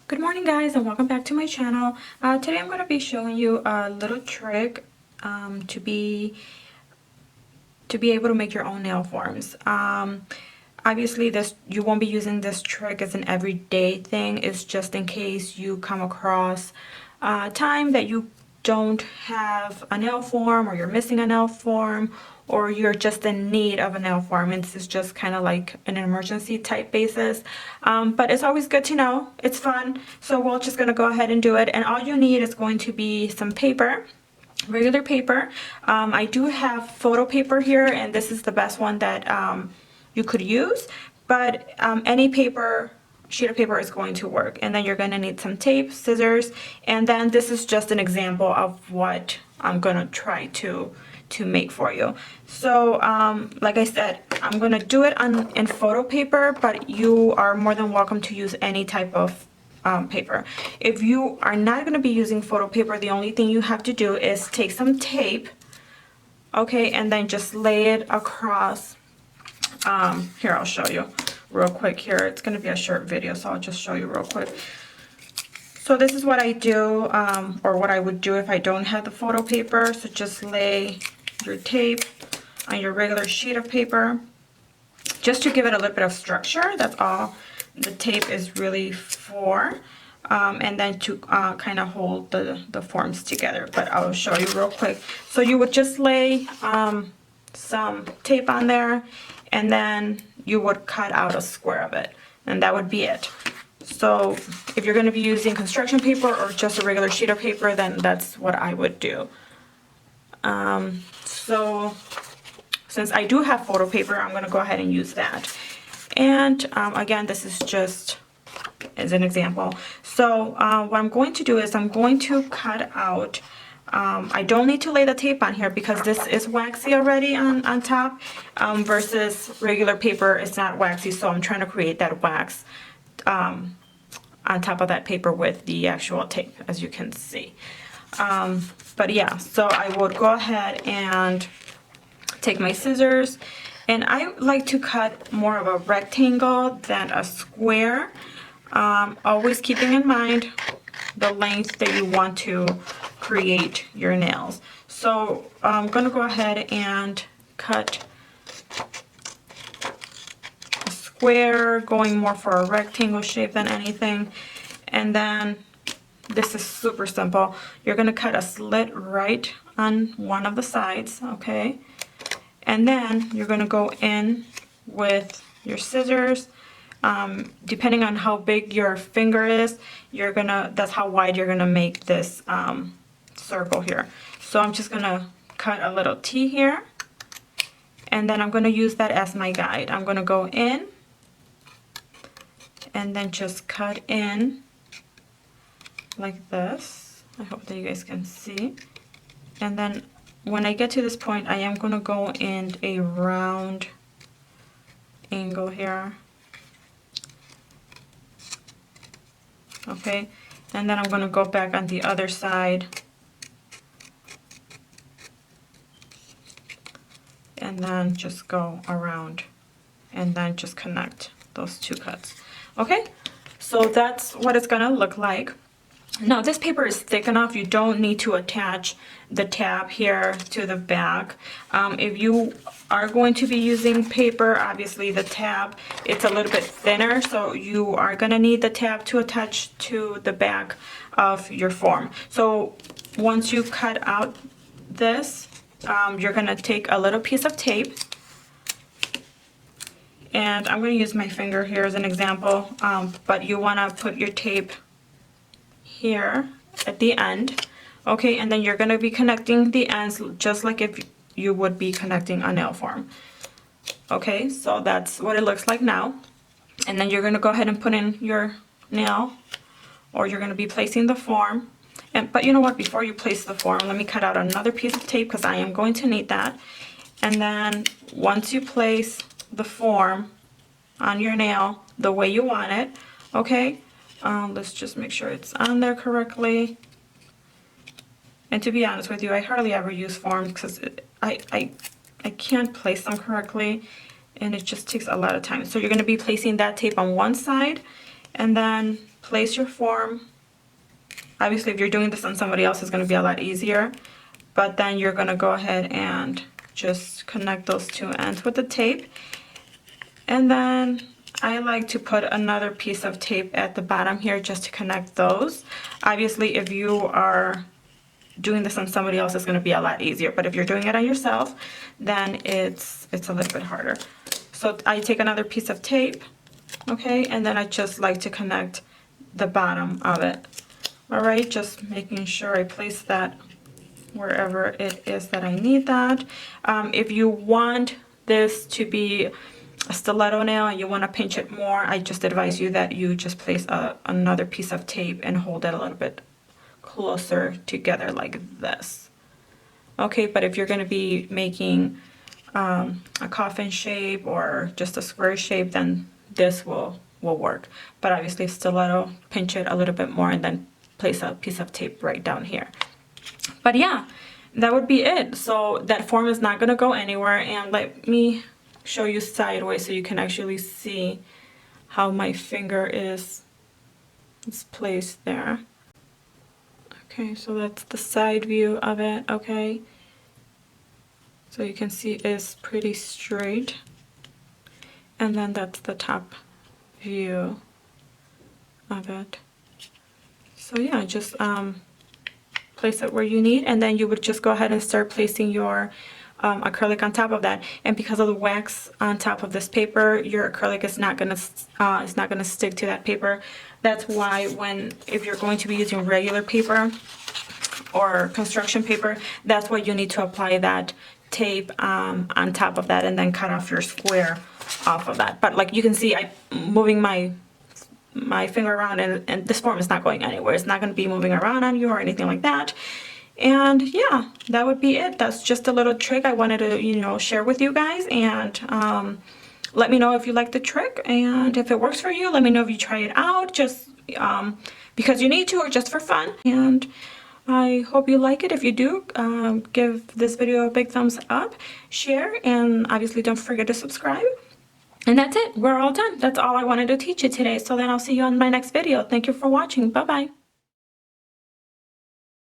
Good morning guys and welcome back to my channel. Today I'm going to be showing you a little trick to be able to make your own nail forms. Obviously you won't be using this trick as an everyday thing. It's just in case you come across time that you don't have a nail form, or you're missing a nail form, or you're just in need of a nail form. It's just kind of like an emergency type basis, but it's always good to know. It's fun, so we're just gonna go ahead and do it. And all you need is going to be some paper, regular paper. I do have photo paper here, and this is the best one that you could use, but any paper, sheet of paper is going to work. And then you're going to need some tape, scissors, and then this is just an example of what I'm going to try to make for you. So like I said, I'm going to do it in photo paper, but you are more than welcome to use any type of paper. If you are not going to be using photo paper, the only thing you have to do is take some tape, okay, and then just lay it across. Here, I'll show you real quick here. It's going to be a short video, so I'll just show you real quick. So this is what I do, or what I would do if I don't have the photo paper. So just lay your tape on your regular sheet of paper, just to give it a little bit of structure. That's all the tape is really for. And then to kind of hold the forms together. But I'll show you real quick. So you would just lay some tape on there, and then you would cut out a square of it, and that would be it. So if you're going to be using construction paper or just a regular sheet of paper, then that's what I would do. So since I do have photo paper, I'm going to go ahead and use that. And again, this is just as an example. So what I'm going to do is I'm going to cut out, I don't need to lay the tape on here because this is waxy already on top, versus regular paper, it's not waxy, so I'm trying to create that wax on top of that paper with the actual tape, as you can see. But yeah, so I would go ahead and take my scissors, and I like to cut more of a rectangle than a square, always keeping in mind the length that you want to create your nails. So I'm going to go ahead and cut a square, going more for a rectangle shape than anything. And then this is super simple. You're going to cut a slit right on one of the sides, okay? And then you're going to go in with your scissors. Depending on how big your finger is, that's how wide you're gonna make this circle here. So I'm just gonna cut a little T here, and then I'm gonna use that as my guide. I'm gonna go in and then just cut in like this. I hope that you guys can see. And then when I get to this point, I am gonna go in a round angle here. Okay, and then I'm going to go back on the other side and then just go around and then just connect those two cuts. Okay, so that's what it's going to look like. Now this paper is thick enough, you don't need to attach the tab here to the back. If you are going to be using paper, obviously the tab, it's a little bit thinner, so you are going to need the tab to attach to the back of your form. So once you cut out this, you're going to take a little piece of tape, and I'm going to use my finger here as an example, but you want to put your tape here at the end, okay, and then you're going to be connecting the ends just like if you would be connecting a nail form. Okay, so that's what it looks like now. And then you're going to go ahead and put in your nail, or you're going to be placing the form. But you know what, before you place the form, let me cut out another piece of tape because I am going to need that. And then once you place the form on your nail the way you want it, okay, let's just make sure it's on there correctly. And to be honest with you, I hardly ever use forms because I can't place them correctly, and it just takes a lot of time. So you're going to be placing that tape on one side and then place your form. Obviously, if you're doing this on somebody else, it's going to be a lot easier. But then you're going to go ahead and just connect those two ends with the tape. And then I like to put another piece of tape at the bottom here just to connect those. Obviously, if you are doing this on somebody else, it's going to be a lot easier. But if you're doing it on yourself, then it's a little bit harder. So I take another piece of tape, okay, and then I just like to connect the bottom of it. All right, just making sure I place that wherever it is that I need that. If you want this to be a stiletto nail and you want to pinch it more, I just advise you that you just place another piece of tape and hold it a little bit closer together like this. Okay, but if you're going to be making a coffin shape or just a square shape, then this will work. But obviously stiletto, pinch it a little bit more and then place a piece of tape right down here. But yeah, that would be it. So that form is not going to go anywhere, and let me show you sideways so you can actually see how my finger is placed there. Okay, so that's the side view of it, okay? So you can see it's pretty straight. And then that's the top view of it. So yeah, just place it where you need, and then you would just go ahead and start placing your acrylic on top of that. And because of the wax on top of this paper, your acrylic is not gonna stick to that paper. That's why if you're going to be using regular paper or construction paper, that's why you need to apply that tape on top of that and then cut off your square off of that. But like you can see, I'm moving my finger around, and this form is not going anywhere. It's not going to be moving around on you or anything like that. And yeah, that would be it. That's just a little trick I wanted to, share with you guys. And let me know if you like the trick, and if it works for you, let me know if you try it out just because you need to or just for fun. And I hope you like it. If you do, give this video a big thumbs up, share, and obviously don't forget to subscribe. And that's it. We're all done. That's all I wanted to teach you today. So then I'll see you on my next video. Thank you for watching. Bye-bye.